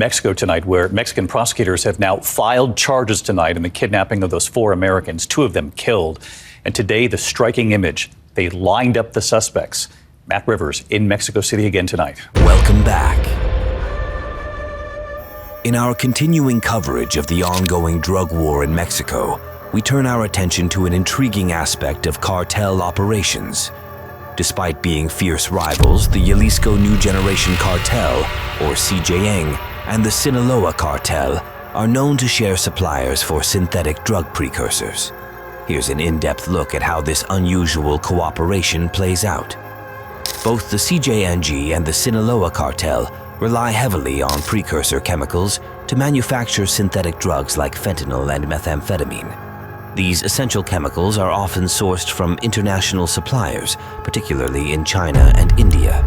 Mexico tonight, where Mexican prosecutors have now filed charges tonight in the kidnapping of those 4 Americans, 2 of them killed. And today, the striking image, they lined up the suspects. Matt Rivers in Mexico City again tonight. Welcome back. In our continuing coverage of the ongoing drug war in Mexico, we turn our attention to an intriguing aspect of cartel operations. Despite being fierce rivals, the Jalisco New Generation Cartel, or CJNG, and the Sinaloa Cartel are known to share suppliers for synthetic drug precursors. Here's an in-depth look at how this unusual cooperation plays out. Both the CJNG and the Sinaloa Cartel rely heavily on precursor chemicals to manufacture synthetic drugs like fentanyl and methamphetamine. These essential chemicals are often sourced from international suppliers, particularly in China and India.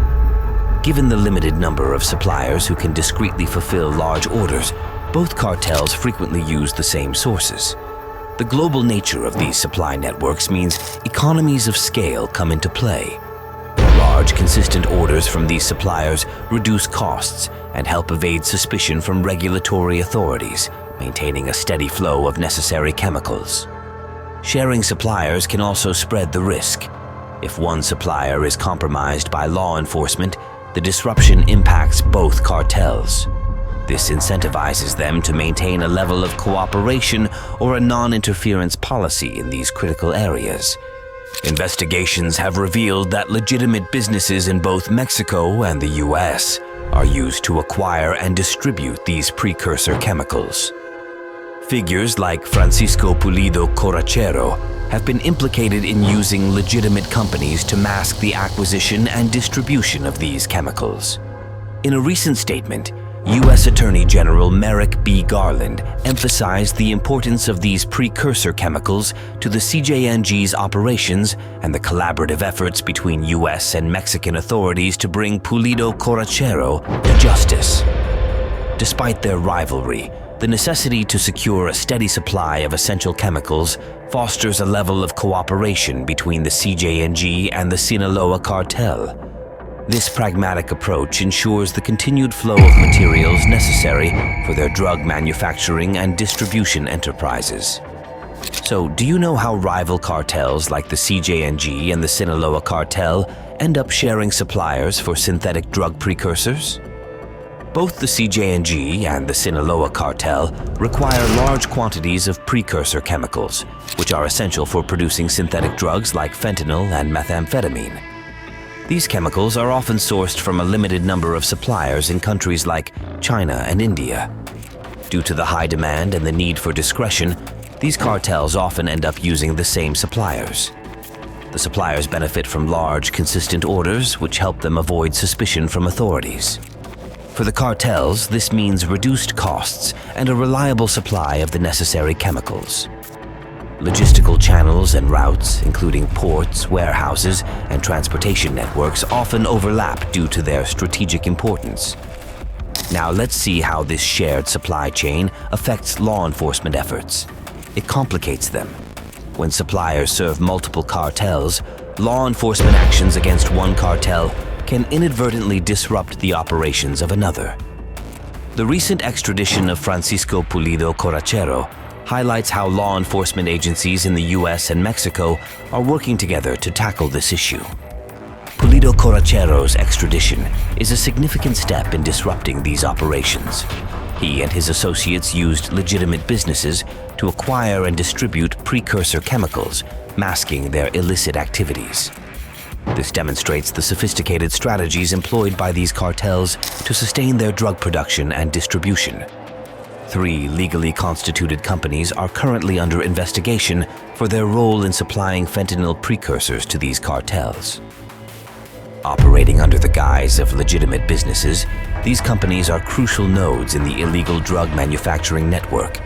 Given the limited number of suppliers who can discreetly fulfill large orders, both cartels frequently use the same sources. The global nature of these supply networks means economies of scale come into play. Large, consistent orders from these suppliers reduce costs and help evade suspicion from regulatory authorities, maintaining a steady flow of necessary chemicals. Sharing suppliers can also spread the risk. If one supplier is compromised by law enforcement, the disruption impacts both cartels. This incentivizes them to maintain a level of cooperation or a non-interference policy in these critical areas. Investigations have revealed that legitimate businesses in both Mexico and the US are used to acquire and distribute these precursor chemicals. Figures like Francisco Pulido Coracero have been implicated in using legitimate companies to mask the acquisition and distribution of these chemicals. In a recent statement, U.S. Attorney General Merrick B. Garland emphasized the importance of these precursor chemicals to the CJNG's operations and the collaborative efforts between U.S. and Mexican authorities to bring Pulido Coracero to justice. Despite their rivalry, the necessity to secure a steady supply of essential chemicals fosters a level of cooperation between the CJNG and the Sinaloa Cartel. This pragmatic approach ensures the continued flow of materials necessary for their drug manufacturing and distribution enterprises. So, do you know how rival cartels like the CJNG and the Sinaloa Cartel end up sharing suppliers for synthetic drug precursors? Both the CJNG and the Sinaloa Cartel require large quantities of precursor chemicals, which are essential for producing synthetic drugs like fentanyl and methamphetamine. These chemicals are often sourced from a limited number of suppliers in countries like China and India. Due to the high demand and the need for discretion, these cartels often end up using the same suppliers. The suppliers benefit from large, consistent orders, which help them avoid suspicion from authorities. For the cartels, this means reduced costs and a reliable supply of the necessary chemicals. Logistical channels and routes, including ports, warehouses, and transportation networks, often overlap due to their strategic importance. Now let's see how this shared supply chain affects law enforcement efforts. It complicates them. When suppliers serve multiple cartels, law enforcement actions against one cartel can inadvertently disrupt the operations of another. The recent extradition of Francisco Pulido Coracero highlights how law enforcement agencies in the US and Mexico are working together to tackle this issue. Pulido Coracero's extradition is a significant step in disrupting these operations. He and his associates used legitimate businesses to acquire and distribute precursor chemicals, masking their illicit activities. This demonstrates the sophisticated strategies employed by these cartels to sustain their drug production and distribution. 3 legally constituted companies are currently under investigation for their role in supplying fentanyl precursors to these cartels. Operating under the guise of legitimate businesses, these companies are crucial nodes in the illegal drug manufacturing network.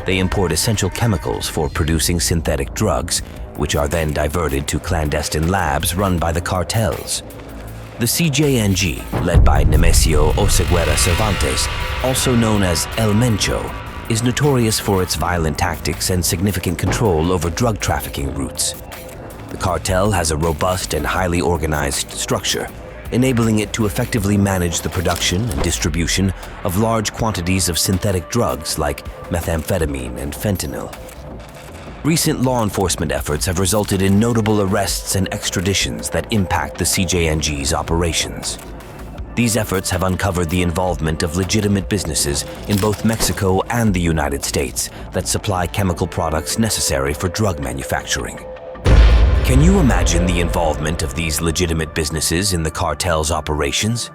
They import essential chemicals for producing synthetic drugs, which are then diverted to clandestine labs run by the cartels. The CJNG, led by Nemesio Oseguera Cervantes, also known as El Mencho, is notorious for its violent tactics and significant control over drug trafficking routes. The cartel has a robust and highly organized structure, enabling it to effectively manage the production and distribution of large quantities of synthetic drugs like methamphetamine and fentanyl. Recent law enforcement efforts have resulted in notable arrests and extraditions that impact the CJNG's operations. These efforts have uncovered the involvement of legitimate businesses in both Mexico and the United States that supply chemical products necessary for drug manufacturing. Can you imagine the involvement of these legitimate businesses in the cartel's operations?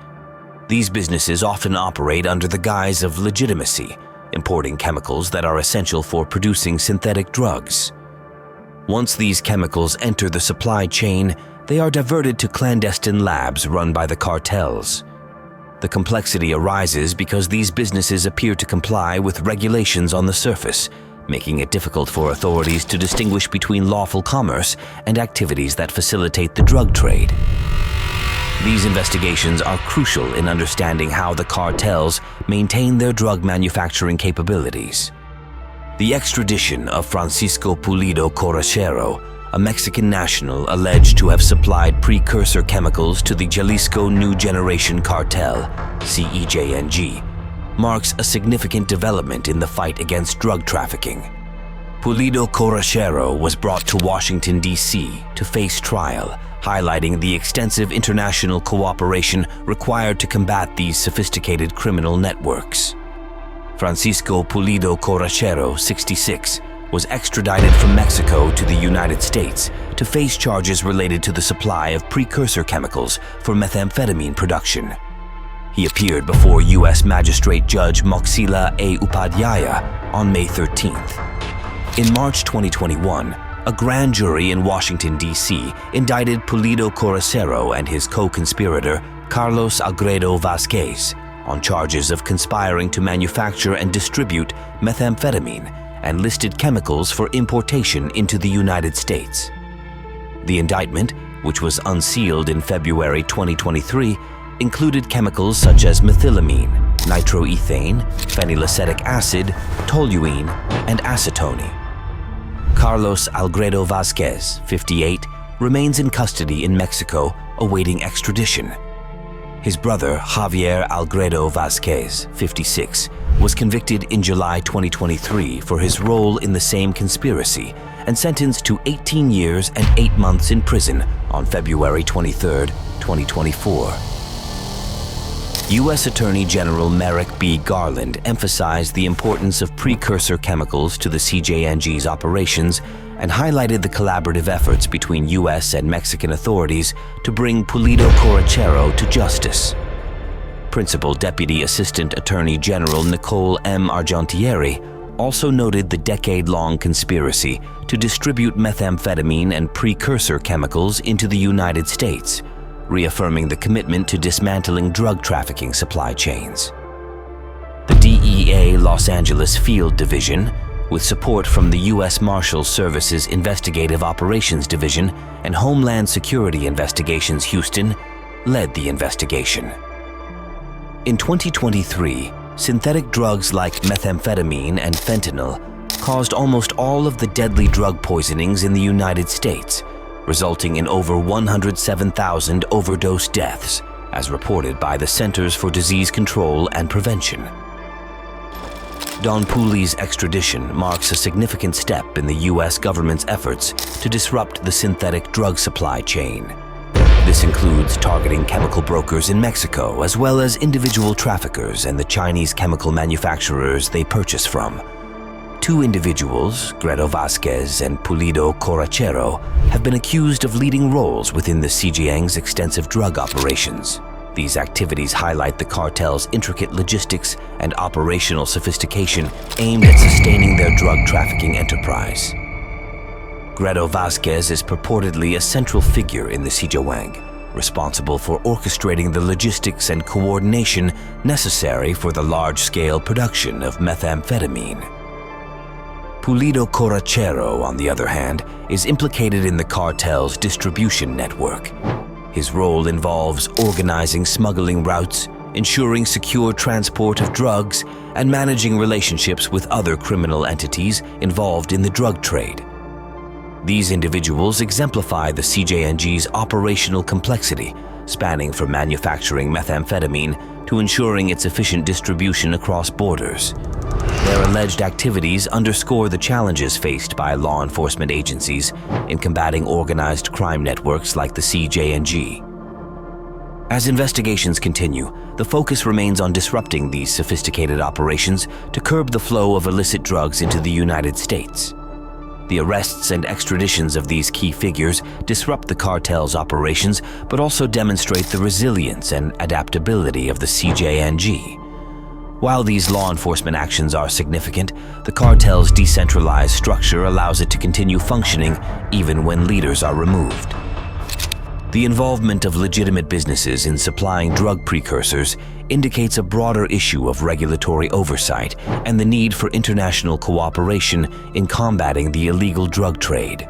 These businesses often operate under the guise of legitimacy, importing chemicals that are essential for producing synthetic drugs. Once these chemicals enter the supply chain, they are diverted to clandestine labs run by the cartels. The complexity arises because these businesses appear to comply with regulations on the surface, making it difficult for authorities to distinguish between lawful commerce and activities that facilitate the drug trade. These investigations are crucial in understanding how the cartels maintain their drug manufacturing capabilities. The extradition of Francisco Pulido Coracero, a Mexican national alleged to have supplied precursor chemicals to the Jalisco New Generation Cartel, CJNG, marks a significant development in the fight against drug trafficking. Pulido Coracero was brought to Washington, D.C. to face trial, highlighting the extensive international cooperation required to combat these sophisticated criminal networks. Francisco Pulido Coracero, 66, was extradited from Mexico to the United States to face charges related to the supply of precursor chemicals for methamphetamine production. He appeared before U.S. Magistrate Judge Moxila A. Upadhyaya on May 13th. In March 2021, a grand jury in Washington, D.C. indicted Pulido Coracero and his co-conspirator, Carlos Algredo Vasquez, on charges of conspiring to manufacture and distribute methamphetamine and listed chemicals for importation into the United States. The indictment, which was unsealed in February 2023, included chemicals such as methylamine, nitroethane, phenylacetic acid, toluene, and acetone. Carlos Algredo Vasquez, 58, remains in custody in Mexico awaiting extradition. His brother, Javier Algredo Vasquez, 56, was convicted in July 2023 for his role in the same conspiracy and sentenced to 18 years and 8 months in prison on February 23, 2024. U.S. Attorney General Merrick B. Garland emphasized the importance of precursor chemicals to the CJNG's operations and highlighted the collaborative efforts between U.S. and Mexican authorities to bring Pulido Coracero to justice. Principal Deputy Assistant Attorney General Nicole M. Argentieri also noted the decade-long conspiracy to distribute methamphetamine and precursor chemicals into the United States, reaffirming the commitment to dismantling drug trafficking supply chains. The DEA Los Angeles Field Division, with support from the U.S. Marshals Service's Investigative Operations Division and Homeland Security Investigations Houston, led the investigation. In 2023, synthetic drugs like methamphetamine and fentanyl caused almost all of the deadly drug poisonings in the United States, resulting in over 107,000 overdose deaths, as reported by the Centers for Disease Control and Prevention. Don Puli's extradition marks a significant step in the U.S. government's efforts to disrupt the synthetic drug supply chain. This includes targeting chemical brokers in Mexico, as well as individual traffickers and the Chinese chemical manufacturers they purchase from. Two individuals, Gredo Vasquez and Pulido Coracero, have been accused of leading roles within the CJNG's extensive drug operations. These activities highlight the cartel's intricate logistics and operational sophistication aimed at sustaining their drug trafficking enterprise. Gredo Vasquez is purportedly a central figure in the CJNG, responsible for orchestrating the logistics and coordination necessary for the large-scale production of methamphetamine. Pulido Coracero, on the other hand, is implicated in the cartel's distribution network. His role involves organizing smuggling routes, ensuring secure transport of drugs, and managing relationships with other criminal entities involved in the drug trade. These individuals exemplify the CJNG's operational complexity, spanning from manufacturing methamphetamine to ensuring its efficient distribution across borders. Their alleged activities underscore the challenges faced by law enforcement agencies in combating organized crime networks like the CJNG. As investigations continue, the focus remains on disrupting these sophisticated operations to curb the flow of illicit drugs into the United States. The arrests and extraditions of these key figures disrupt the cartel's operations, but also demonstrate the resilience and adaptability of the CJNG. While these law enforcement actions are significant, the cartel's decentralized structure allows it to continue functioning even when leaders are removed. The involvement of legitimate businesses in supplying drug precursors indicates a broader issue of regulatory oversight and the need for international cooperation in combating the illegal drug trade.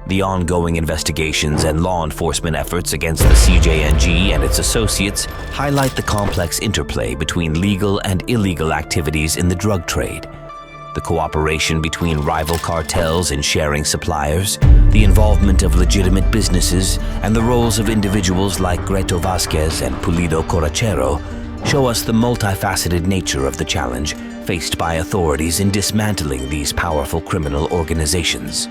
The ongoing investigations and law enforcement efforts against the CJNG and its associates highlight the complex interplay between legal and illegal activities in the drug trade. The cooperation between rival cartels in sharing suppliers, the involvement of legitimate businesses, and the roles of individuals like Greto Vasquez and Pulido Coracero show us the multifaceted nature of the challenge faced by authorities in dismantling these powerful criminal organizations.